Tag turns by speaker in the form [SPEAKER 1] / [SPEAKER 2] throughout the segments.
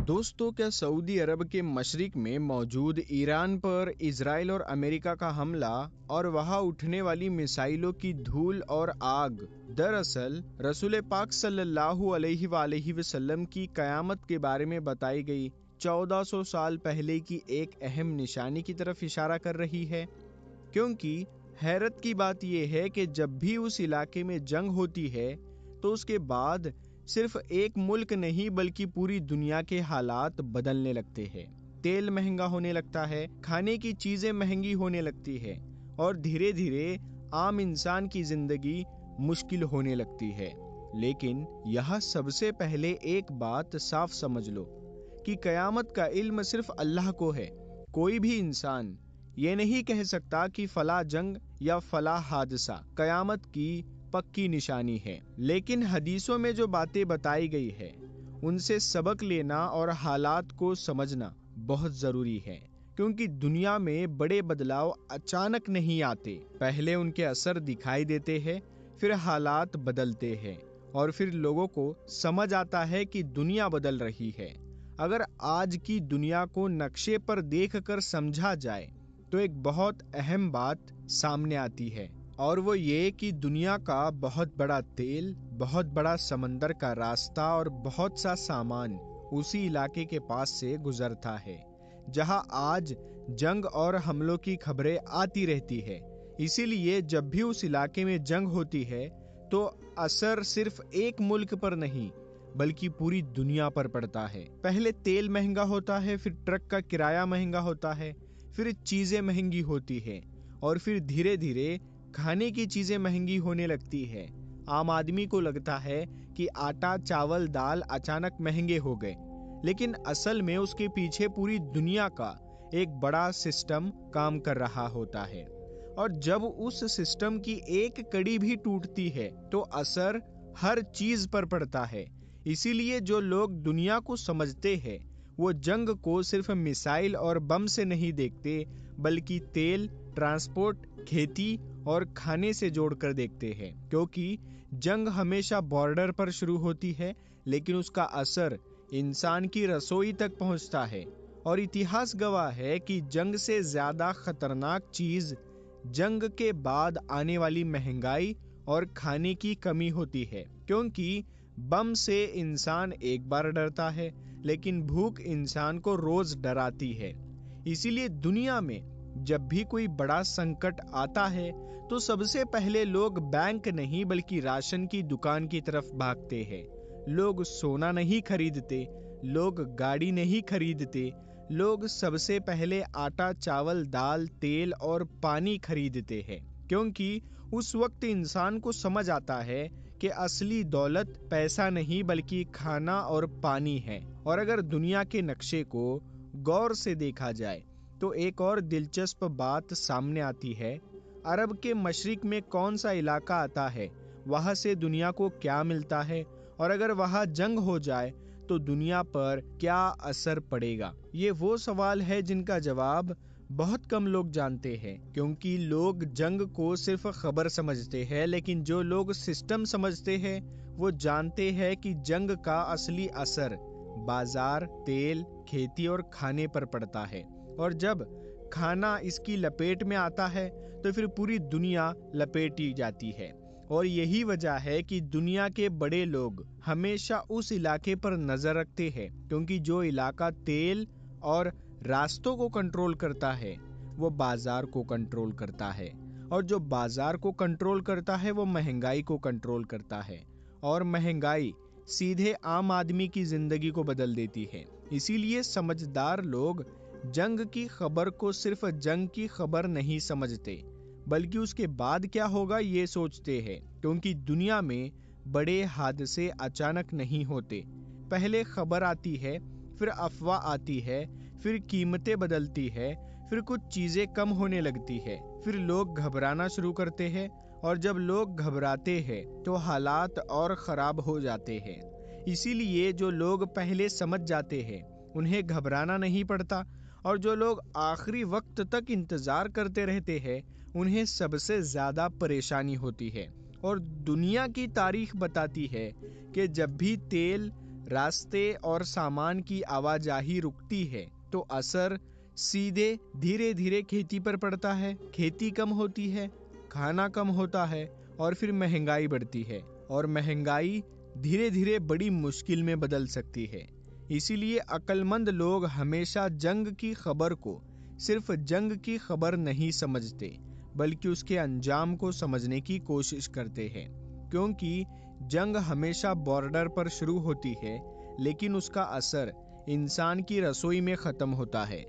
[SPEAKER 1] दोस्तों, क्या सऊदी अरब के मशरिक में मौजूद ईरान पर इजराइल और अमेरिका का हमला और वहां उठने वाली मिसाइलों की धूल और आग दरअसल रसूल पाक सल्लल्लाहु अलैहि वसल्लम की कयामत के बारे में बताई गई 1400 साल पहले की एक अहम निशानी की तरफ इशारा कर रही है? क्योंकि हैरत की बात यह है कि जब भी उस इलाके में जंग होती है तो उसके बाद सिर्फ एक मुल्क नहीं बल्कि पूरी दुनिया के हालात बदलने लगते हैं। तेल महंगा होने लगता है, खाने की चीजें महंगी होने लगती है और धीरे धीरे आम इंसान की जिंदगी मुश्किल होने लगती है। लेकिन यह सबसे पहले एक बात साफ समझ लो कि कयामत का इल्म सिर्फ अल्लाह को है। कोई भी इंसान ये नहीं कह सकता कि फला जंग या फला हादसा कयामत की पक्की निशानी है। लेकिन हदीसों में जो बातें बताई गई है उनसे सबक लेना और हालात को समझना बहुत जरूरी है, क्योंकि दुनिया में बड़े बदलाव अचानक नहीं आते। पहले उनके असर दिखाई देते हैं, फिर हालात बदलते हैं और फिर लोगों को समझ आता है कि दुनिया बदल रही है। अगर आज की दुनिया को नक्शे पर देखकर समझा जाए तो एक बहुत अहम बात सामने आती है, और वो ये कि दुनिया का बहुत बड़ा तेल, बहुत बड़ा समंदर का रास्ता और बहुत सा सामान उसी इलाके के पास से गुजरता है जहां आज जंग और हमलों की खबरें आती रहती है। इसीलिए जब भी उस इलाके में जंग होती है तो असर सिर्फ एक मुल्क पर नहीं बल्कि पूरी दुनिया पर पड़ता है। पहले तेल महंगा होता है, फिर ट्रक का किराया महंगा होता है, फिर चीजें महंगी होती है और फिर धीरे धीरे खाने की चीजें महंगी होने लगती है। आम आदमी को लगता है कि आटा, चावल, दाल अचानक महंगे हो गए, लेकिन असल में उसके पीछे पूरी दुनिया का एक बड़ा सिस्टम काम कर रहा होता है। और जब उस सिस्टम की एक कड़ी भी टूटती है तो असर हर चीज पर पड़ता है। इसीलिए जो लोग दुनिया को समझते हैं वो जंग को सिर्फ मिसाइल और बम से नहीं देखते बल्कि तेल, ट्रांसपोर्ट, खेती और खाने से जोड़कर देखते हैं। क्योंकि जंग हमेशा बॉर्डर पर शुरू होती है लेकिन उसका असर इंसान की रसोई तक पहुंचता है। और इतिहास गवाह है कि जंग से ज्यादा खतरनाक चीज जंग के बाद आने वाली महंगाई और खाने की कमी होती है। क्योंकि बम से इंसान एक बार डरता है लेकिन भूख इंसान को रोज डराती है। इसीलिए दुनिया में जब भी कोई बड़ा संकट आता है तो सबसे पहले लोग बैंक नहीं बल्कि राशन की दुकान की तरफ भागते हैं। लोग सोना नहीं खरीदते, लोग गाड़ी नहीं खरीदते, लोग सबसे पहले आटा, चावल, दाल, तेल और पानी खरीदते हैं। क्योंकि उस वक्त इंसान को समझ आता है कि असली दौलत पैसा नहीं बल्कि खाना और पानी है। और अगर दुनिया के नक्शे को गौर से देखा जाए तो एक और दिलचस्प बात सामने आती है। अरब के मशरिक में कौन सा इलाका आता है, वहां से दुनिया को क्या मिलता है, और अगर वहां जंग हो जाए तो दुनिया पर क्या असर पड़ेगा। ये वो सवाल है जिनका जवाब बहुत कम लोग जानते हैं। क्योंकि लोग जंग को सिर्फ खबर समझते हैं, लेकिन जो लोग सिस्टम समझते हैं वो जानते हैं कि जंग का असली असर बाजार, तेल, खेती और खाने पर पड़ता है। और जब खाना इसकी लपेट में आता है तो फिर पूरी दुनिया लपेटी जाती है। और यही वजह है कि दुनिया के बड़े लोग हमेशा उस इलाके पर नजर रखते हैं, क्योंकि जो इलाका तेल और रास्तों को कंट्रोल करता है वो बाजार को कंट्रोल करता है, और जो बाजार को कंट्रोल करता है वो महंगाई को कंट्रोल करता है, और महंगाई सीधे आम आदमी की जिंदगी को बदल देती है। इसीलिए समझदार लोग जंग की खबर को सिर्फ जंग की खबर नहीं समझते बल्कि उसके बाद क्या होगा ये सोचते हैं। क्योंकि दुनिया में बड़े हादसे अचानक नहीं होते। पहले खबर आती है, फिर अफवाह आती है, फिर कीमतें बदलती है, फिर कुछ चीजें कम होने लगती है, फिर लोग घबराना शुरू करते हैं, और जब लोग घबराते हैं तो हालात और खराब हो जाते हैं। इसीलिए जो लोग पहले समझ जाते हैं उन्हें घबराना नहीं पड़ता, और जो लोग आखिरी वक्त तक इंतजार करते रहते हैं उन्हें सबसे ज्यादा परेशानी होती है। और दुनिया की तारीख बताती है कि जब भी तेल, रास्ते और सामान की आवाजाही रुकती है तो असर सीधे धीरे धीरे खेती पर पड़ता है। खेती कम होती है, खाना कम होता है और फिर महंगाई बढ़ती है और महंगाई धीरे धीरे बड़ी मुश्किल में बदल सकती है। इसीलिए अक्लमंद लोग हमेशा जंग की खबर को सिर्फ जंग की खबर नहीं समझते, बल्कि उसके अंजाम को समझने की कोशिश करते हैं। क्योंकि जंग हमेशा बॉर्डर पर शुरू होती है, लेकिन उसका असर इंसान की रसोई में खत्म होता है।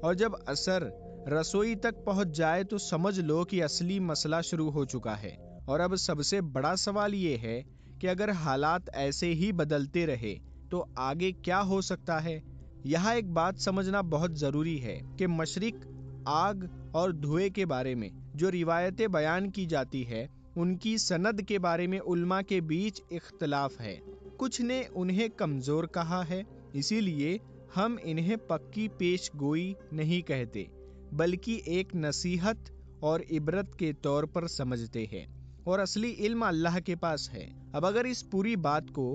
[SPEAKER 1] और जब असर रसोई तक पहुंच जाए तो समझ लो कि असली मसला शुरू हो चुका है। और अब सबसे बड़ा सवाल ये है कि अगर हालात ऐसे ही बदलते रहे तो आगे क्या हो सकता है। यहाँ एक बात समझना बहुत जरूरी है कि मशरिक, आग और धुएं के बारे में जो रिवायतें बयान की जाती है, उनकी सनद के बारे में उल्मा के बीच इख्तलाफ है। कुछ ने उन्हें कमजोर कहा है, इसीलिए हम इन्हें पक्की पेशगोई नहीं कहते, बल्कि एक नसीहत और इबरत के तौर पर समझते हैं। और असली इल्म अल्लाह के पास है। अब अगर इस पूरी बात को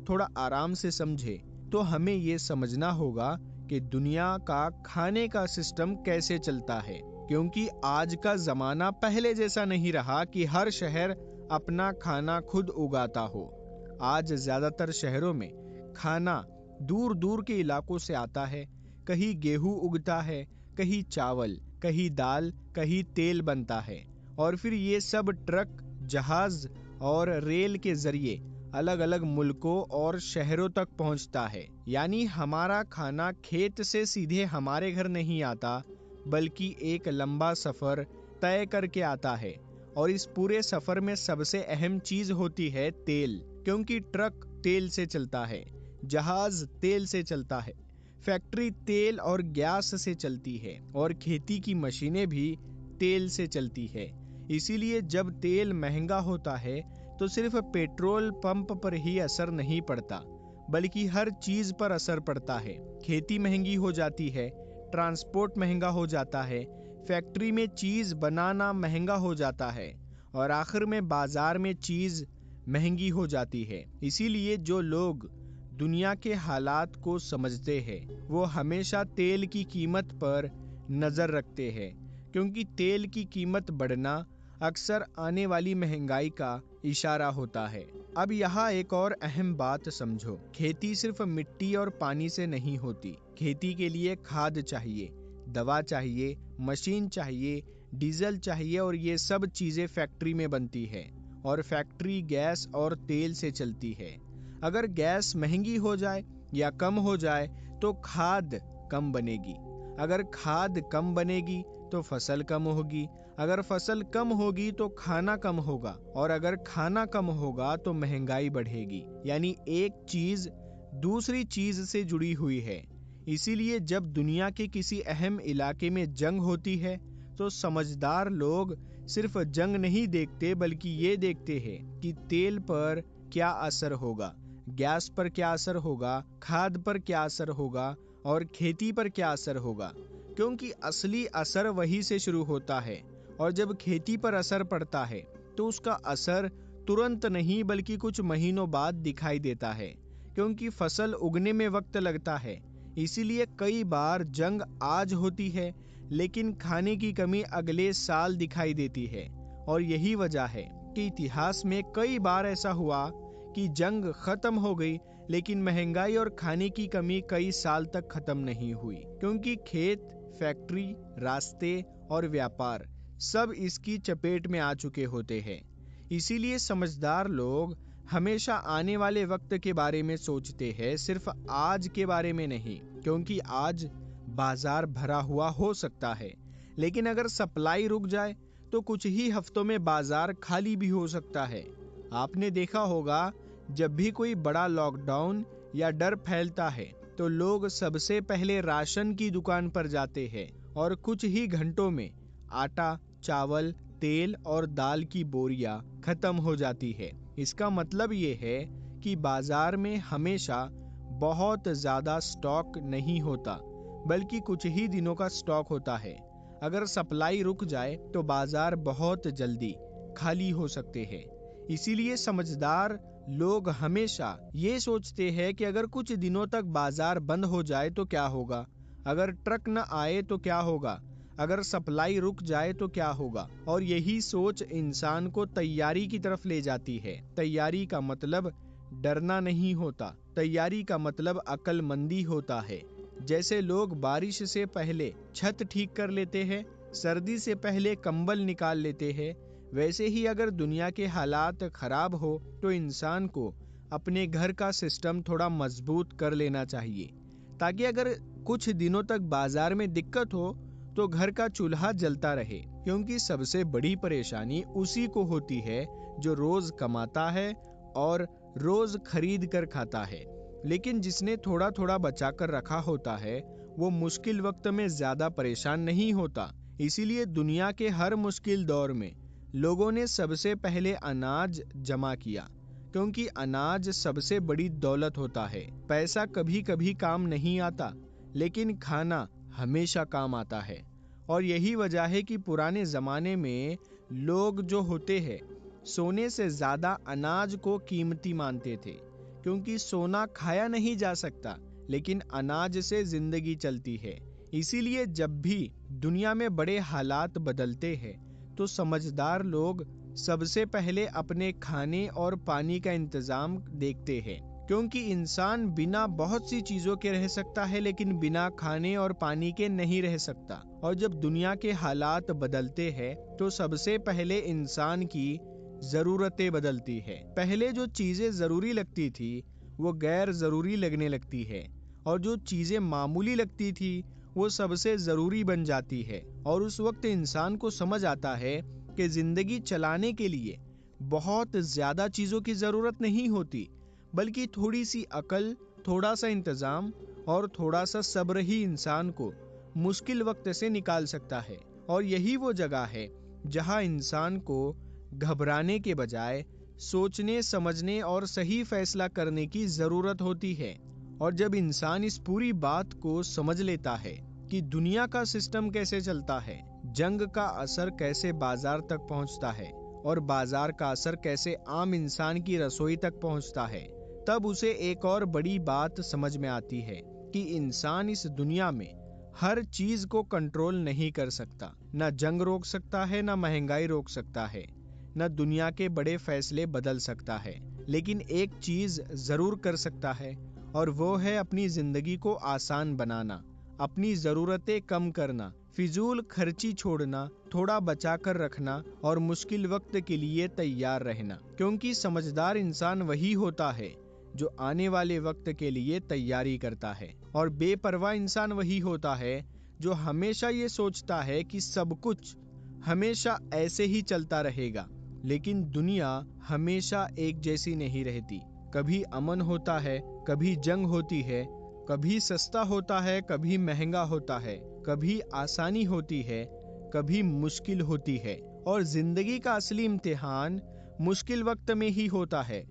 [SPEAKER 1] थोड़ा आराम से समझे तो हमें ये समझना होगा कि दुनिया का खाने का सिस्टम कैसे चलता है। क्योंकि आज का जमाना पहले जैसा नहीं रहा कि हर शहर अपना खाना खुद उगाता हो। आज ज्यादातर शहरों में खाना दूर दूर के इलाकों से आता है। कहीं गेहूं उगता है, कहीं चावल, कहीं दाल, कहीं तेल बनता है और फिर ये सब ट्रक, जहाज और रेल के जरिए अलग अलग मुल्कों और शहरों तक पहुंचता है। यानी हमारा खाना खेत से सीधे हमारे घर नहीं आता, बल्कि एक लंबा सफर तय करके आता है। और इस पूरे सफर में सबसे अहम चीज होती है तेल। क्योंकि ट्रक तेल से चलता है, जहाज तेल से चलता है, फैक्ट्री तेल और गैस से चलती है और खेती की मशीनें भी तेल से चलती है। इसीलिए जब तेल महंगा होता है तो सिर्फ पेट्रोल पंप पर ही असर नहीं पड़ता, बल्कि हर चीज पर असर पड़ता है। खेती महंगी हो जाती है, ट्रांसपोर्ट महंगा हो जाता है, फैक्ट्री में चीज बनाना महंगा हो जाता है और आखिर में बाजार में चीज महंगी हो जाती है। इसीलिए जो लोग दुनिया के हालात को समझते हैं वो हमेशा तेल की कीमत पर नजर रखते हैं, क्योंकि तेल की कीमत बढ़ना अक्सर आने वाली महंगाई का इशारा होता है। अब यहाँ एक और अहम बात समझो, खेती सिर्फ मिट्टी और पानी से नहीं होती। खेती के लिए खाद चाहिए, दवा चाहिए, मशीन चाहिए, डीजल चाहिए और ये सब चीजें फैक्ट्री में बनती है और फैक्ट्री गैस और तेल से चलती है। अगर गैस महंगी हो जाए या कम हो जाए तो खाद कम बनेगी। अगर खाद कम बनेगी तो फसल कम होगी। अगर फसल कम होगी तो खाना कम होगा और अगर खाना कम होगा तो महंगाई बढ़ेगी। यानी एक चीज दूसरी चीज से जुड़ी हुई है। इसीलिए जब दुनिया के किसी अहम इलाके में जंग होती है तो समझदार लोग सिर्फ जंग नहीं देखते, बल्कि ये देखते हैं कि तेल पर क्या असर होगा, गैस पर क्या असर होगा, खाद पर क्या असर होगा और खेती पर क्या असर होगा। क्योंकि असली असर वही से शुरू होता है और जब खेती पर असर पड़ता है तो उसका असर तुरंत नहीं बल्कि कुछ महीनों बाद दिखाई देता है। क्योंकि फसल उगने में वक्त लगता है, इसीलिए कई बार जंग आज होती है लेकिन खाने की कमी अगले साल दिखाई देती है। और यही वजह है कि इतिहास में कई बार ऐसा हुआ कि जंग खत्म हो गई लेकिन महंगाई और खाने की कमी कई साल तक खत्म नहीं हुई। क्योंकि खेत, फैक्ट्री, रास्ते और व्यापार सब इसकी चपेट में आ चुके होते हैं। इसीलिए समझदार लोग हमेशा आने वाले वक्त के बारे में सोचते हैं, सिर्फ आज के बारे में नहीं। क्योंकि आज बाजार भरा हुआ हो सकता है, लेकिन अगर सप्लाई रुक जाए तो कुछ ही हफ्तों में बाजार खाली भी हो सकता है। आपने देखा होगा जब भी कोई बड़ा लॉकडाउन या डर फैलता है तो लोग सबसे पहले राशन की दुकान पर जाते हैं और कुछ ही घंटों में आटा, चावल, तेल और दाल की बोरियां खत्म हो जाती है। इसका मतलब ये है कि बाजार में हमेशा बहुत ज्यादा स्टॉक नहीं होता, बल्कि कुछ ही दिनों का स्टॉक होता है। अगर सप्लाई रुक जाए तो बाजार बहुत जल्दी खाली हो सकते हैं। इसीलिए समझदार लोग हमेशा ये सोचते हैं कि अगर कुछ दिनों तक बाजार बंद हो जाए तो क्या होगा, अगर ट्रक न आए तो क्या होगा, अगर सप्लाई रुक जाए तो क्या होगा। और यही सोच इंसान को तैयारी की तरफ ले जाती है। तैयारी का मतलब डरना नहीं होता, तैयारी का मतलब अक्लमंदी होता है। जैसे लोग बारिश से पहले छत ठीक कर लेते हैं, सर्दी से पहले कंबल निकाल लेते हैं, वैसे ही अगर दुनिया के हालात खराब हो तो इंसान को अपने घर का सिस्टम थोड़ा मजबूत कर लेना चाहिए, ताकि अगर कुछ दिनों तक बाजार में दिक्कत हो तो घर का चूल्हा जलता रहे। क्योंकि सबसे बड़ी परेशानी उसी को होती है जो रोज कमाता है और रोज खरीद कर खाता है, लेकिन जिसने थोड़ा थोड़ा बचा कर रखा होता है वो मुश्किल वक्त में ज्यादा परेशान नहीं होता। इसीलिए दुनिया के हर मुश्किल दौर में लोगों ने सबसे पहले अनाज जमा किया, क्योंकि अनाज सबसे बड़ी दौलत होता है। पैसा कभी कभी काम नहीं आता, लेकिन खाना हमेशा काम आता है। और यही वजह है कि पुराने जमाने में लोग जो होते हैं सोने से ज्यादा अनाज को कीमती मानते थे, क्योंकि सोना खाया नहीं जा सकता, लेकिन अनाज से जिंदगी चलती है। इसीलिए जब भी दुनिया में बड़े हालात बदलते हैं तो समझदार लोग सबसे पहले अपने खाने और पानी का इंतजाम देखते हैं, क्योंकि इंसान बिना बहुत सी चीजों के रह सकता है लेकिन बिना खाने और पानी के नहीं रह सकता। और जब दुनिया के हालात बदलते हैं तो सबसे पहले इंसान की जरूरतें बदलती है। पहले जो चीजें जरूरी लगती थी वो गैर जरूरी लगने लगती है, और जो चीजें मामूली लगती थी वो सबसे जरूरी बन जाती है। और उस वक्त इंसान को समझ आता है कि जिंदगी चलाने के लिए बहुत ज्यादा चीजों की जरूरत नहीं होती, बल्कि थोड़ी सी अकल, थोड़ा सा इंतजाम और थोड़ा सा सब्र ही इंसान को मुश्किल वक्त से निकाल सकता है। और यही वो जगह है जहां इंसान को घबराने के बजाय सोचने, समझने और सही फैसला करने की जरूरत होती है। और जब इंसान इस पूरी बात को समझ लेता है कि दुनिया का सिस्टम कैसे चलता है, जंग का असर कैसे बाजार तक पहुंचता है और बाजार का असर कैसे आम इंसान की रसोई तक पहुंचता है, तब उसे एक और बड़ी बात समझ में आती है कि इंसान इस दुनिया में हर चीज को कंट्रोल नहीं कर सकता। न जंग रोक सकता है, न महंगाई रोक सकता है, न दुनिया के बड़े फैसले बदल सकता है, लेकिन एक चीज जरूर कर सकता है, और वो है अपनी जिंदगी को आसान बनाना, अपनी जरूरतें कम करना, फिजूल खर्ची छोड़ना, थोड़ा बचा कर रखना और मुश्किल वक्त के लिए तैयार रहना। क्योंकि समझदार इंसान वही होता है जो आने वाले वक्त के लिए तैयारी करता है, और बेपरवाह इंसान वही होता है जो हमेशा ये सोचता है कि सब कुछ हमेशा ऐसे ही चलता रहेगा। लेकिन दुनिया हमेशा एक जैसी नहीं रहती। कभी अमन होता है, कभी जंग होती है, कभी सस्ता होता है, कभी महंगा होता है, कभी आसानी होती है, कभी मुश्किल होती है। और जिंदगी का असली इम्तिहान मुश्किल वक्त में ही होता है।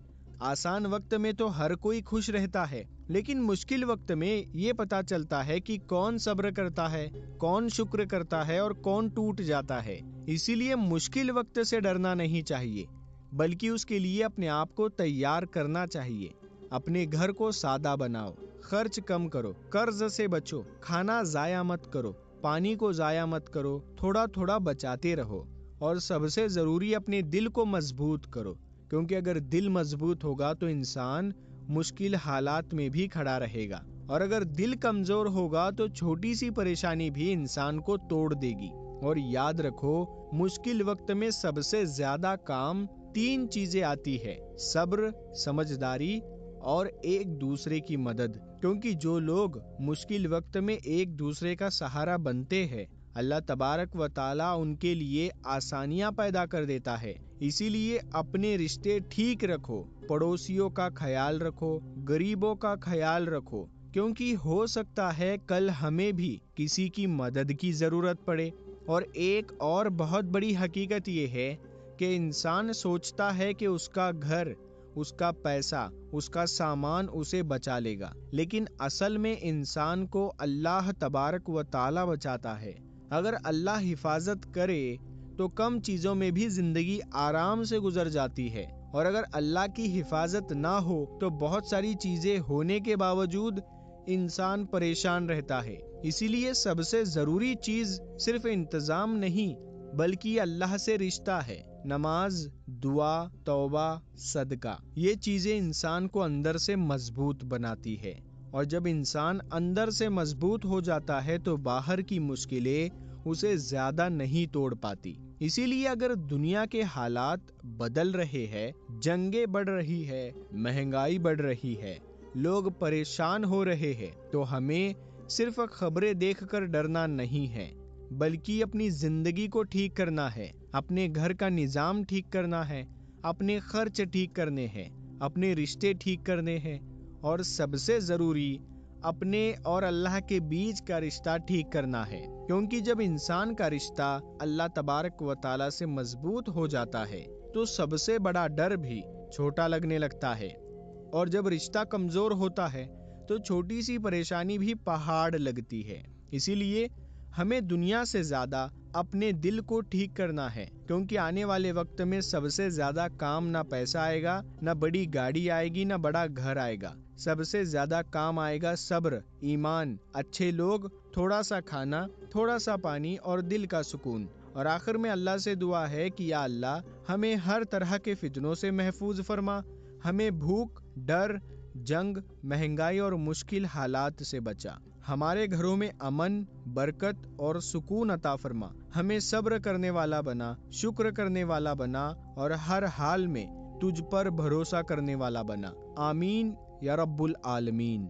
[SPEAKER 1] आसान वक्त में तो हर कोई खुश रहता है, लेकिन मुश्किल वक्त में ये पता चलता है कि कौन सब्र करता है, कौन शुक्र करता है और कौन टूट जाता है। इसीलिए मुश्किल वक्त से डरना नहीं चाहिए, बल्कि उसके लिए अपने आप को तैयार करना चाहिए। अपने घर को सादा बनाओ, खर्च कम करो, कर्ज से बचो, खाना जाया मत करो, पानी को जाया मत करो, थोड़ा थोड़ा बचाते रहो, और सबसे जरूरी अपने दिल को मजबूत करो, क्योंकि अगर दिल मजबूत होगा तो इंसान मुश्किल हालात में भी खड़ा रहेगा, और अगर दिल कमजोर होगा तो छोटी सी परेशानी भी इंसान को तोड़ देगी। और याद रखो, मुश्किल वक्त में सबसे ज्यादा काम 3 चीजें आती है: सब्र, समझदारी और एक दूसरे की मदद। क्योंकि जो लोग मुश्किल वक्त में एक दूसरे का सहारा बनते हैं, अल्लाह तबारक व ताला उनके लिए आसानियां पैदा कर देता है। इसीलिए अपने रिश्ते ठीक रखो, पड़ोसियों का ख्याल रखो, गरीबों का ख्याल रखो, क्योंकि हो सकता है कल हमें भी किसी की मदद की जरूरत पड़े। और एक और बहुत बड़ी हकीकत ये है कि इंसान सोचता है कि उसका घर, उसका पैसा, उसका सामान उसे बचा लेगा, लेकिन असल में इंसान को अल्लाह तबारक व ताला बचाता है। अगर अल्लाह हिफाजत करे तो कम चीजों में भी जिंदगी आराम से गुजर जाती है, और अगर अल्लाह की हिफाजत ना हो तो बहुत सारी चीजें होने के बावजूद इंसान परेशान रहता है। इसीलिए सबसे जरूरी चीज सिर्फ इंतजाम नहीं बल्कि अल्लाह से रिश्ता है। नमाज, दुआ, तौबा, सदका, ये चीजें इंसान को अंदर से मजबूत बनाती है। और जब इंसान अंदर से मजबूत हो जाता है तो बाहर की मुश्किलें उसे ज्यादा नहीं तोड़ पाती। इसीलिए अगर दुनिया के हालात बदल रहे हैं, जंगें बढ़ रही है, महंगाई बढ़ रही है, लोग परेशान हो रहे हैं, तो हमें सिर्फ खबरें देखकर डरना नहीं है बल्कि अपनी जिंदगी को ठीक करना है, अपने घर का निजाम ठीक करना है, अपने खर्च ठीक करने हैं, अपने रिश्ते ठीक करने हैं और सबसे जरूरी अपने और अल्लाह के बीच का रिश्ता ठीक करना है। क्योंकि जब इंसान का रिश्ता अल्लाह तबारक व तआला से मजबूत हो जाता है तो सबसे बड़ा डर भी छोटा लगने लगता है, और जब रिश्ता कमजोर होता है तो छोटी सी परेशानी भी पहाड़ लगती है। इसीलिए हमें दुनिया से ज्यादा अपने दिल को ठीक करना है, क्योंकि आने वाले वक्त में सबसे ज्यादा काम ना पैसा आएगा, ना बड़ी गाड़ी आएगी, ना बड़ा घर आएगा। सबसे ज्यादा काम आएगा सब्र, ईमान, अच्छे लोग, थोड़ा सा खाना, थोड़ा सा पानी और दिल का सुकून। और आखिर में अल्लाह से दुआ है कि या अल्लाह हमें हर तरह के फितनों से महफूज फरमा, हमें भूख, डर, जंग, महंगाई और मुश्किल हालात से बचा, हमारे घरों में अमन, बरकत और सुकून अता फरमा, हमें सब्र करने वाला बना, शुक्र करने वाला बना और हर हाल में तुझ पर भरोसा करने वाला बना। आमीन या रब्बुल आलमीन।